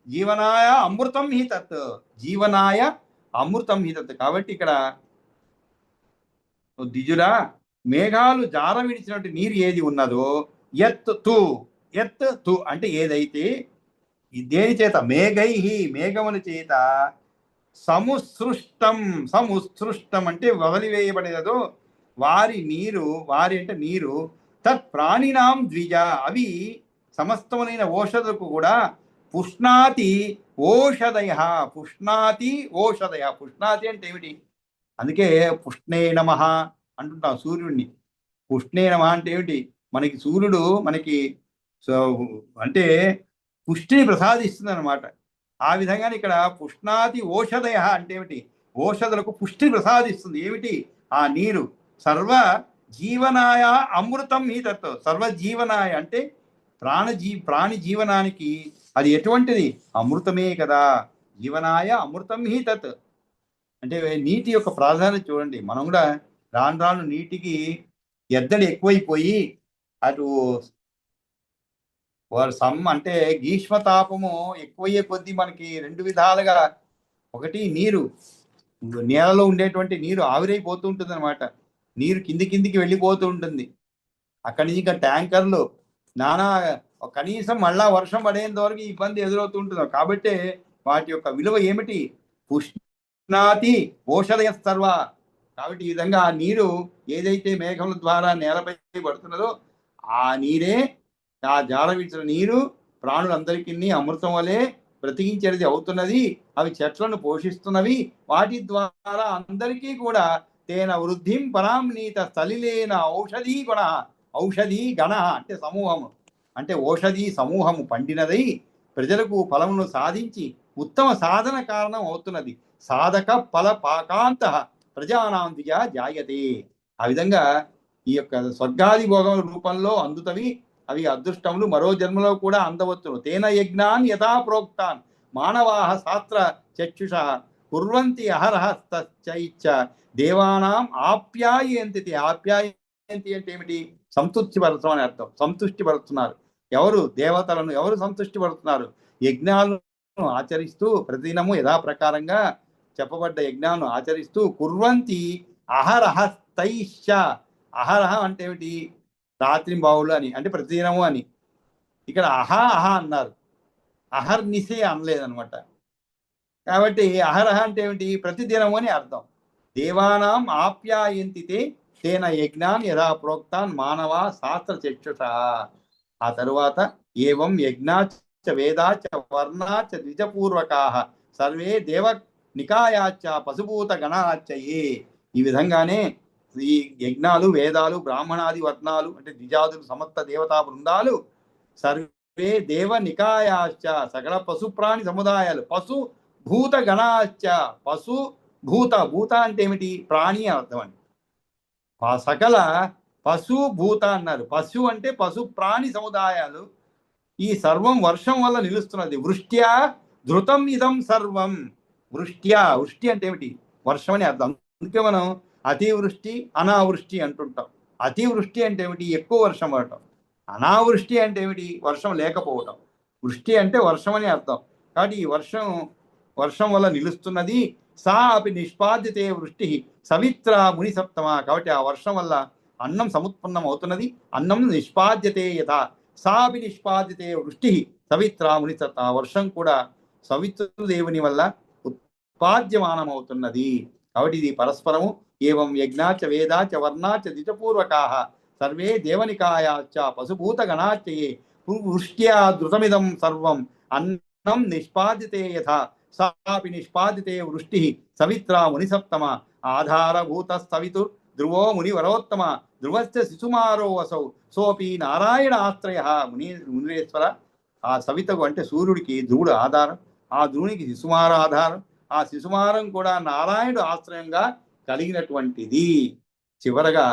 జీవనాయ అమృతం హి తత్, జీవనాయ అమృతం హి తత్. కాబట్టి ఇక్కడ ద్విజురా, మేఘాలు జార విడిచినట్టు నీరు ఏది ఉన్నదో ఎత్ తు అంటే ఏదైతే దేని చేత, మేఘై మేఘముల చేత సముసృష్టం అంటే వదిలివేయబడినదో వారి అంటే నీరు తత్ ప్రాణినాం ద్విజ అవి సమస్తములైన ఓషధులకు కూడా పుష్ణాతి ఓషధయ. పుష్ణాతి అంటే ఏమిటి? అందుకే పుష్ణే నమః అంటుంటాం సూర్యుడిని. పుష్ణే నమః అంటే ఏమిటి? మనకి సూర్యుడు మనకి అంటే పుష్టిని ప్రసాదిస్తుంది అనమాట. ఆ విధంగానే ఇక్కడ పుష్ణాతి ఓషధయ అంటే ఏమిటి? ఓషధులకు పుష్టిని ప్రసాదిస్తుంది. ఏమిటి? ఆ నీరు. సర్వ జీవనాయ అమృతం హి తత్. సర్వజీవనాయ అంటే ప్రాణి జీవనానికి అది ఎటువంటిది? అమృతమే కదా. జీవనాయ అమృతం హి తత్ అంటే నీటి యొక్క ప్రాధాన్యత చూడండి. మనం కూడా రాను నీటికి ఎద్దడి ఎక్కువైపోయి అటు అంటే గ్రీష్మతాపము ఎక్కువయ్యే కొద్దీ మనకి 2 విధాలుగా, ఒకటి నీరు, నేలలో ఉండేటువంటి నీరు ఆవిరైపోతూ ఉంటుంది అనమాట. నీరు కిందికి వెళ్ళిపోతూ ఉంటుంది. అక్కడి నుంచి ఇంకా ట్యాంకర్లు నానా, కనీసం మళ్ళా వర్షం పడేంత వరకు ఇబ్బంది ఎదురవుతూ ఉంటుంది. కాబట్టి వాటి యొక్క విలువ ఏమిటి? పుష్ణాతి ఓషధయ సర్వ. కాబట్టి ఈ విధంగా ఆ నీరు ఏదైతే మేఘముల ద్వారా నేలపై పడుతున్నదో ఆ నీరే, ఆ జారవించిన నీరు ప్రాణులందరికీ అమృతం వలె బ్రతికించేది అవుతున్నది. అవి చెట్లను పోషిస్తున్నవి. వాటి ద్వారా అందరికీ కూడా తేన వృద్ధిం పరాంనీత స్థలిలేన ఔషధీ గణ అంటే సమూహము, అంటే ఓషధీ సమూహము పండినదై ప్రజలకు ఫలమును సాధించి ఉత్తమ సాధన కారణం అవుతున్నది. సాధక ఫల పాకాంత ప్రజానాం ద్విజ జాయతే. ఆ విధంగా ఈ యొక్క స్వర్గాది భోగముల రూపంలో అందుతవి. అవి అదృష్టములు, మరో జన్మలో కూడా అందవచ్చును. తేన యజ్ఞాన్ యథా ప్రోక్తాన్ మానవాః శాస్త్ర చక్షుష కుర్వంతి అహరహశ్చ దేవానాం ఆప్యాయంతి. ఆప్యాయంతి అంటే ఏమిటి? సంతృప్తి పరచడం అని అర్థం. సంతృష్టి పరుస్తున్నారు. ఎవరు? దేవతలను ఎవరు సంతృష్టి పరుస్తున్నారు? యజ్ఞాలను ఆచరిస్తూ ప్రతిదినము యథాప్రకారంగా చెప్పబడ్డ యజ్ఞాలను ఆచరిస్తూ కుర్వంతి అహరహస్తైశ్చ. అహరహ అంటే ఏమిటి? రాత్రి బావులు అని, అంటే ప్రతిదినము అని. ఇక్కడ అహ అన్నారు, అహర్నిశే అనలేదనమాట. కాబట్టి అహరహ అంటే ఏమిటి? ప్రతిదినము అని అర్థం. దేవానాం ఆప్యాయంతితే తేన యజ్ఞాన్ యథా ప్రోక్తాన్ మానవ శాస్త్ర చక్షుష. ఆ తరువాత ఏవం యజ్ఞాచ వేదాచ వర్ణాచ ద్విజపూర్వకాః సర్వే దేవ నికాయాచ పశుభూత గణాచయే. ఈ విధంగానే ఈ యజ్ఞాలు, వేదాలు, బ్రాహ్మణాది వర్ణాలు అంటే ద్విజాదులు, సమస్త దేవతా బృందాలు సర్వే దేవ నికాయాశ్చ సకల పశు ప్రాణి సముదాయాలు పశు భూత గణాశ్చ పశు భూత అంటే ఏమిటి ప్రాణి అర్థం అండి సకల పశు భూత అన్నారు పశు అంటే పశు ప్రాణి సముదాయాలు ఈ సర్వం వర్షం వల్ల నిలుస్తున్నది వృష్ట్యా ధృతం ఇదం సర్వం వృష్టి అంటే ఏమిటి వర్షం అని అర్థం అందుకే మనం అతివృష్టి అనావృష్టి అంటుంటాం అతివృష్టి అంటే ఏమిటి ఎక్కువ వర్షం పడటం అనావృష్టి అంటే ఏమిటి వర్షం లేకపోవటం వృష్టి అంటే వర్షం అని అర్థం కాబట్టి ఈ వర్షం వల్ల నిలుస్తున్నది సా అపి నిష్పాద్యతే వృష్టి సవిత్ర ముని సప్తమ కాబట్టి ఆ వర్షం వల్ల అన్నం సముత్పన్నం అవుతున్నది అన్నం నిష్పాద్యతే యథా సాపి నిష్పాద్యతే వృష్టి సవిత్ర ముని సప్తమ వర్షం కూడా సవితృదేవుని వల్ల ఉత్పాద్యమానం అవుతున్నది కాబట్టి ఇది పరస్పరము ఏవం యజ్ఞాచ వేదాచ వర్ణాచ దిజపూర్వకాః సర్వే దేవనికాయాశ్చ పశుభూత గణాశ్చయే వృష్ట్యా ధృతమిదం సర్వం అన్నం నిష్పాద్యతే యథా సాపి నిష్పాదితే వృష్టి సవిత్ర ముని సప్తమ ఆధారభూత స్థవితుర్ ధ్రువో మునివరోత్తమ ధ్రువస్య శిశుమారో అసౌ సోపి నారాయణ ఆశ్రయ మునిరేశ్వర ఆ సవితకు అంటే సూర్యుడికి ధ్రువుడు ఆధారం ఆ ధ్రువునికి శిశుమార ఆధారం ఆ శిశుమారం కూడా నారాయణుడు ఆశ్రయంగా కలిగినటువంటిది చివరగా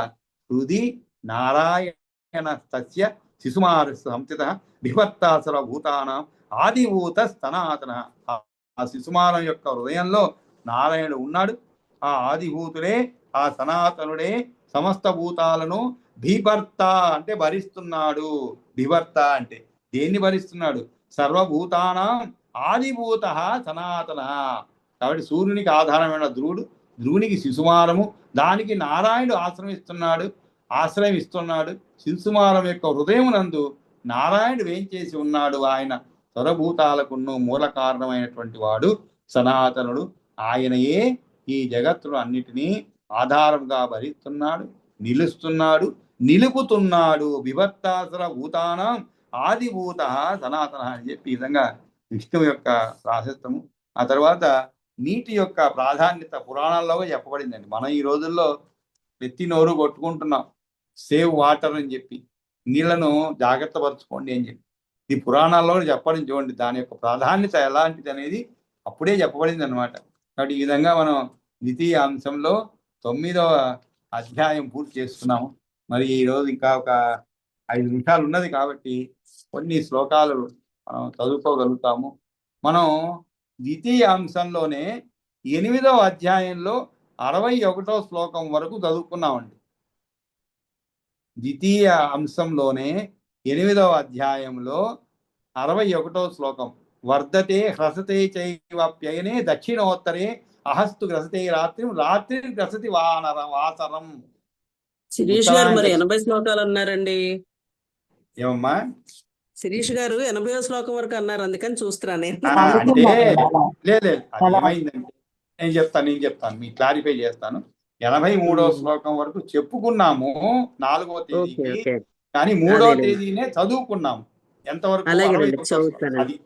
హృది నారాయణ తస్య శిశుమార సంస్థిత బిభర్తాసుర భూతానాం ఆదిభూత సనాతన ఆ శిశుమారం యొక్క హృదయంలో నారాయణుడు ఉన్నాడు ఆ ఆదిభూతుడే ఆ సనాతనుడే సమస్త భూతాలను బిభర్త అంటే భరిస్తున్నాడు బిభర్త అంటే దేన్ని భరిస్తున్నాడు సర్వభూతానాం ఆదిభూత సనాతన కాబట్టి సూర్యునికి ఆధారమైన ధ్రువునికి శిశుమారము దానికి నారాయణుడు ఆశ్రయం ఇస్తున్నాడు శిశుమారం యొక్క హృదయం నందు నారాయణుడు ఏం చేసి ఉన్నాడు ఆయన సర్వభూతాలకును మూల కారణమైనటువంటి వాడు సనాతనుడు ఆయనయే ఈ జగత్తును అన్నిటినీ ఆధారంగా భరిస్తున్నాడు నిలుపుతున్నాడు బిభర్తాసుర భూతానం ఆదిభూత సనాతన అని చెప్పి ఈ విధంగా విష్ణువు యొక్క ప్రాశస్త్యము ఆ తర్వాత నీటి యొక్క ప్రాధాన్యత పురాణాల్లో చెప్పబడిందండి మనం ఈ రోజుల్లో ఎత్తి నోరు కొట్టుకుంటున్నాం సేవ్ వాటర్ అని చెప్పి నీళ్లను జాగ్రత్త పరచుకోండి అని చెప్పి ఈ పురాణాల్లో చెప్పడం చూడండి దాని యొక్క ప్రాధాన్యత ఎలాంటిది అనేది అప్పుడే చెప్పబడింది అనమాట కాబట్టి ఈ విధంగా మనం ద్వితీయ అంశంలో 9వ అధ్యాయం పూర్తి చేసుకున్నాము మరి ఈరోజు ఇంకా ఒక 5 నిమిషాలు ఉన్నది కాబట్టి కొన్ని శ్లోకాలు మనం చదువుకోగలుగుతాము మనం ద్వితీయ అంశంలోనే 8వ అధ్యాయంలో 61వ శ్లోకం వరకు చదువుకున్నామండి ద్వితీయ అంశంలోనే 8వ అధ్యాయంలో 61వ శ్లోకం వర్ధతే హ్రసతే చైవప్యయనే దక్షిణోత్తరే అహస్తు గ్రసతే రాత్రి గ్రసతి వాసరం. శిరీష్ గారు మరి 80 శ్లోకాలు అన్నారండి. ఏమమ్మా శిరీష్ గారు 80వ శ్లోకం వరకు అన్నారు, అందుకని చూస్తున్నాను అంటే లేదు ఏమైందంటే నేను చెప్తాను మీకు క్లారిఫై చేస్తాను. 83వ శ్లోకం వరకు చెప్పుకున్నాము 4వ తేదీకి, కానీ 3వ తేదీనే చదువుకున్నాము ఎంతవరకు అది.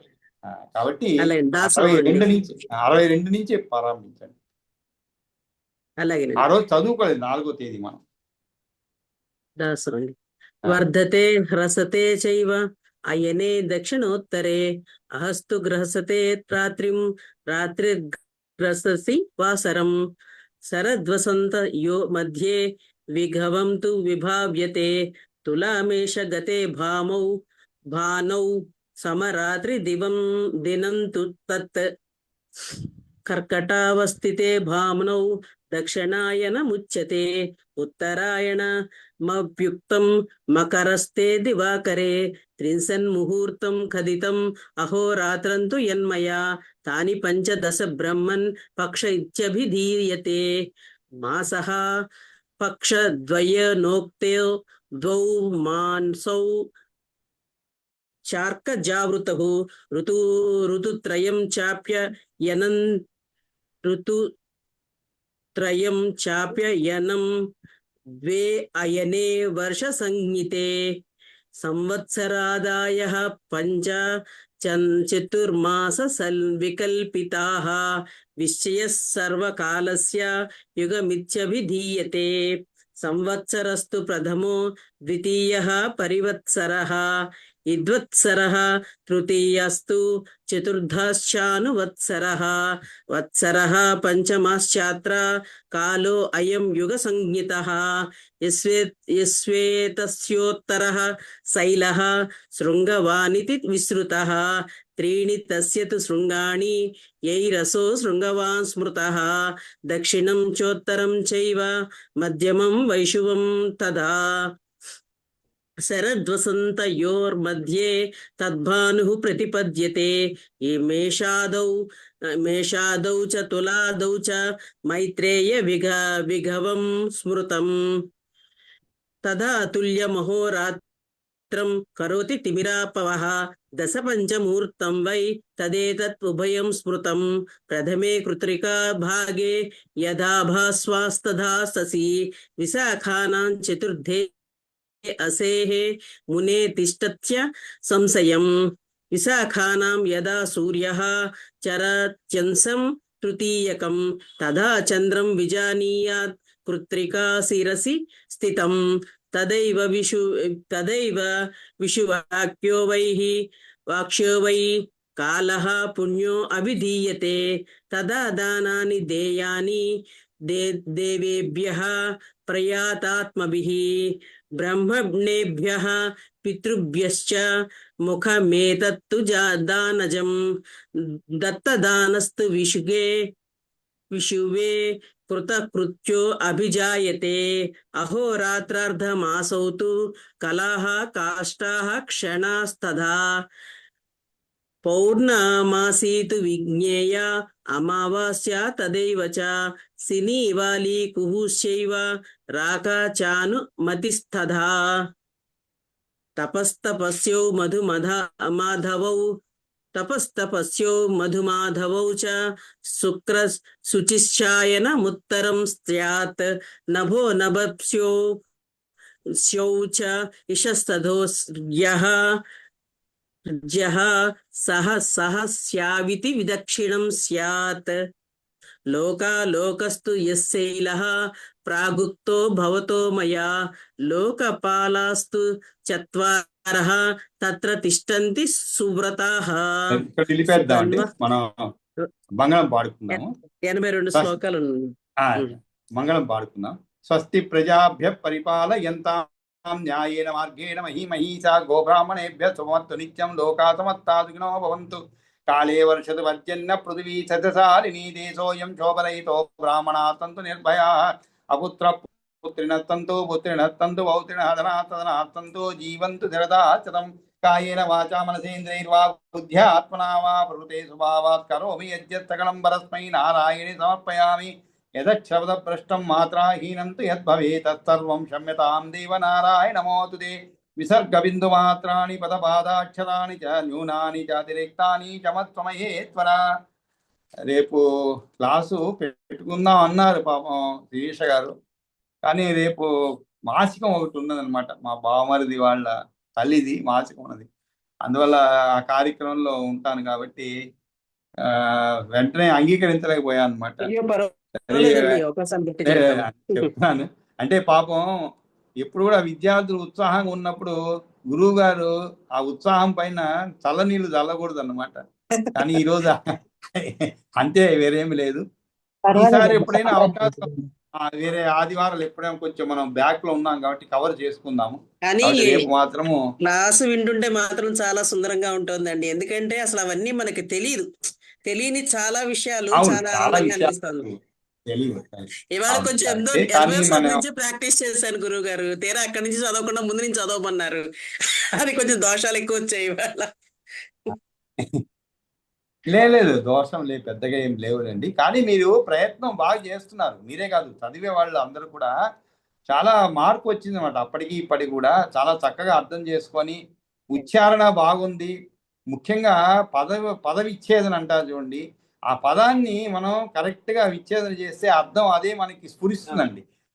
కాబట్టి 62 నుంచి ప్రారంభించండి. ఆ రోజు చదువుకోలేదు 4వ తేదీ మనం. దాసరండి. వర్ధతే హ్రసతే చైవ అయనే దక్షిణోత్తరే అహస్తు గ్రహసతే రాత్రిర్గ్రససి వాసరం శరద్వసంత యో మధ్యే విఘవం తు విభావ్యతే తులామేష గతే భానౌ సమరాత్రి దినం తు తత్ కర్కటావస్థితే భామ్నౌ దక్షిణాయనముచ్యతే ఉత్తరాయణమభ్యుక్తం మకరస్తే దివాకరే త్రిశన్ముహూర్తం ఖదితం అహోరాత్రంతు యన్మయా తాని 15 బ్రహ్మన్ పక్ష ఇత్యభిధీయతే. మాసః పక్షద్వయనోక్తే ద్వౌ మాన్సౌ చార్కజావృతః ఋతుత్రయం చాప్యయనం ద్వే అయనే వర్ష సంహితే సంవత్సరాదాయః 5 చతుర్మాస వికల్పితాః విశ్చయః సర్వకాలస్య యుగమిత్యభిధీయతే. సంవత్సరస్తు ప్రథమో ద్వితీయః పరివత్సరః ఇద్వత్సరః తృతీయస్తు చతుర్థశ్చానువత్సరः వత్సరः పంచమశ్చాత్ర కాలో అయం యుగ సంజ్ఞితః యస్వేతస్యోత్తరः శైలः శృంగవానితి విశ్రుతः త్రీణి తస్య తు శృంగాణి యైరసో శృంగవాన్ స్మృతः దక్షిణం చోత్తరం చైవ మధ్యమం వైశువం తదా శరద్వసంతయోర్मध्ये తద్భానుః ప్రతిపద్యతే ఈ మేషాదౌ చ తులాదౌ చ మైత్రేయ విఘవం స్మృతం తదా తుల్యమహోరాత్రం కరోతి తిమిరాపవః దశ పంచముహూర్తం వై తదేతత్ ఉభయం స్మృతం ప్రథమే కృత్రికా భాగే యథా భాస్వాస్తథా శశి విశాఖానాం చతుర్థే అసేః మునే తిష్టత్య సంశయం విశాఖానాం యదా సూర్యః చరత్యంసం తృతీయకం తదా చంద్రం విజానీయాత్ కృత్రికా శిరసి స్థితం తదైవ విషువాక్యో వై కాలః పుణ్యో అభిధీయతే తదా దానాని దేయాని దేవేభ్యః ప్రయాతాత్మభిః బ్రహ్మణేభ్యః పితృభ్యశ్చ ముఖమేతత్తు దానజం దత్తదానస్తు విషువే కృతకృత్యో అభిజాయతే అహోరాత్రార్ధమాసౌ తు కలాః కాష్టాః క్షణాస్తథా పౌర్ణమాసీతు విజ్ఞేయ అమావాస్య తదైవ చ సినీవాలి కుహుశ్చైవ రాకా చాను మతిస్తథా తపస్తపస్యౌ మధుమాధవౌ చ శుక్ర శుచిశ్చాయనముత్తరం స్యాత్ నభో నభస్యౌ చ ఇషస్తథోస్యః సహస్యావితి విదక్షిణం స్యాత్ లోకాలోకస్తు యస్శైలః ప్రాగుక్తో భవతో మయా లోకపాలాస్తు చత్వారః తత్ర తిష్టంతి సువ్రతాః. ఇక్కడ నిలిపేద్దామండి, మనం మంగళం పాడుకుందాము. 82 శ్లోకాలు ఉన్నాయి. మంగళం పాడుకుందాం. స్వస్తి ప్రజాభ్య పరిపాలయంతాం న్యాయేన మార్గేణ మహీమహీషా గోబ్రాహ్మణేభ్య సుమత్తు నిత్యం లోకా సమత్తా సుఖినో భవంతు. కాళే వర్షతు పర్జన్య పృథివీ సస్యశాలినీ దేశోయం శోభరహితో బ్రాహ్మణాస్సంతు నిర్భయాః అపుత్ర పుత్రిణస్సంతు పుత్రిణస్సంతు పౌత్రిణః ధనాస్తదనాస్సంతు జీవంతు శరదాశతం. కాయేన వాచా మనసేంద్రియైర్వా బుద్ధ్యాత్మనా వా ప్రకృతే స్వభావాత్ కరోమి యజ్జత్ సకలం పరస్మై నారాయణి సమర్పయామి. యదక్షరపదభ్రష్టం మాత్రాహీనం తు యద్భవేత్ తత్సర్వం క్షమ్యతాం దేవనారాయణ నమోస్తుతే. విసర్గబిందుమాత్రాణి పదపాదాక్షరాణి చ న్యూనాని చ అతిరిక్తాని చ మత్స్వమహేశ్వర. రేపు క్లాసు పెట్టుకుందాం అన్నారు పాపం శిరీష గారు, కానీ రేపు మాసికం ఒకటి ఉన్నదనమాట. మా బావమరిది వాళ్ళ తల్లిది మాసికం ఉన్నది, అందువల్ల ఆ కార్యక్రమంలో ఉంటాను కాబట్టి వెంటనే అంగీకరించలేకపోయాను అనమాట. చెప్తాను అంటే పాపం ఎప్పుడు కూడా విద్యార్థులు ఉత్సాహంగా ఉన్నప్పుడు గురువు గారు ఆ ఉత్సాహం పైన చల్లనీళ్ళు చల్లకూడదు అన్నమాట. కానీ ఈరోజు అంతే, వేరేమి లేదు. ఈసారి ఎప్పుడైనా అవకాశం వేరే ఆదివారాలు ఎప్పుడైనా కొంచెం మనం బ్యాక్ లో ఉన్నాం కాబట్టి కవర్ చేసుకుందాము. కానీ రేపు మాత్రము క్లాసు వింటుంటే మాత్రం చాలా సుందరంగా ఉంటుందండి. ఎందుకంటే అసలు అవన్నీ మనకి తెలియని చాలా విషయాలు చాలా ఆనందంగా అనిపిస్తుంది. ఇవాళ కొంచెం నుంచి ప్రాక్టీస్ చేశాను గురువు గారు. తీరా అక్కడి నుంచి చదవకుండా ముందు నుంచి చదవమన్నారు. అది కొంచెం దోషాలు ఎక్కువ వచ్చాయి ఇవాళ. లేదు, దోషం లేదు, పెద్దగా ఏం లేవులేండి. కానీ మీరు ప్రయత్నం బాగా చేస్తున్నారు. మీరే కాదు, చదివే వాళ్ళు అందరూ కూడా చాలా మార్పు వచ్చింది అనమాట. అప్పటికి ఇప్పటికి కూడా చాలా చక్కగా అర్థం చేసుకొని, ఉచ్చారణ బాగుంది. ముఖ్యంగా పదవిచ్ఛేదన అంటారు చూడండి, ఆ పదాన్ని మనం కరెక్ట్గా విచ్ఛేదన చేస్తే అర్థం అదే మనకి స్ఫురిస్తుందండి.